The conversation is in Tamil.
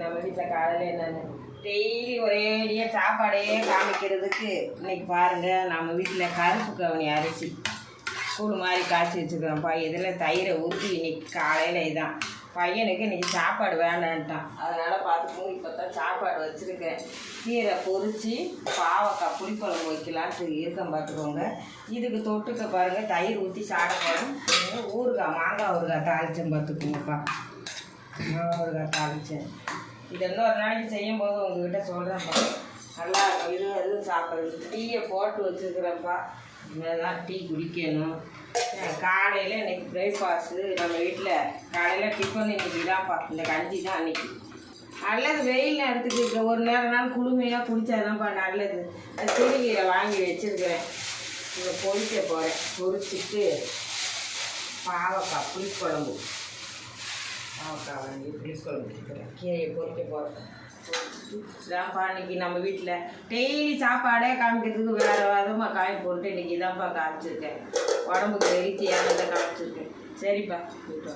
நம்ம வீட்டில் காலையில் என்னென்னு டெய்லி ஒரேடியாக சாப்பாடே காமிக்கிறதுக்கு இன்றைக்கி பாருங்கள் நம்ம வீட்டில் கருப்பு கவுனி அரிசி கூழ் மாதிரி காய்ச்சி வச்சுக்கிறோம்ப்பா. இதில் தயிரை ஊற்றி இன்றைக்கி காலையில் இதான் பையனுக்கு இன்றைக்கி சாப்பாடு வேண்டான்ட்டான். அதனால் பார்த்துக்கோங்க, இப்போ தான் சாப்பாடு வச்சுருக்கேன். கீரை பொரித்து பாவக்காய் புளிக்குழம்பு வைக்கலான்ட்டு இருக்கேன் பார்த்துக்கோங்க. இதுக்கு தொட்டுக்க பாருங்கள் தயிர் ஊற்றி சாப்பிடணும். ஊறுகாய் மாங்காய் ஊறுகாய் தாளித்தேன் பார்த்துக்கோங்கப்பா. ஊறுகாய் தாளித்தேன். இது இன்னொரு நாளைக்கு செய்யும்போது உங்கள்கிட்ட சொல்கிறேன்ப்பா. நல்லா இருக்கும். இது எதுவும் சாப்பிட்றது டீயை போட்டு வச்சுருக்குறேன்ப்பா. இனிமேதான் டீ குடிக்கணும். காலையில் இன்றைக்கி பிரேக்ஃபாஸ்ட்டு நம்ம வீட்டில் காலையில் டிஃபன் இன்றைக்கி தான்ப்பா. இந்த கஞ்சி தான் அன்றைக்கி நல்லது. வெயில் நேரத்துக்கு ஒரு நேரம்னாலும் குளுமையாக குடித்தாதான்ப்பா நல்லது. அது சிறுகீரை வாங்கி வச்சுருக்கிறேன். இதை பொரிக்க போகிறேன். பொரிச்சிட்டு பாவக்காய் புளிக்குழம்பு பாவக்காய் வாங்கி புளிக்குழம்பு வச்சுக்கிறேன். கீரையை பொரிக்க போகிறேன். இதான்ப்பா இன்றைக்கி நம்ம வீட்டில் டெய்லி சாப்பாடே காமிக்கிறதுக்கு வேறு விதமாக காய் போட்டு இன்றைக்கி இதான்ப்பா காமிச்சிருக்கேன். உடம்புக்கு ஹெல்த்தியானதை காமிச்சிருக்கேன். சரிப்பா, போயிட்டு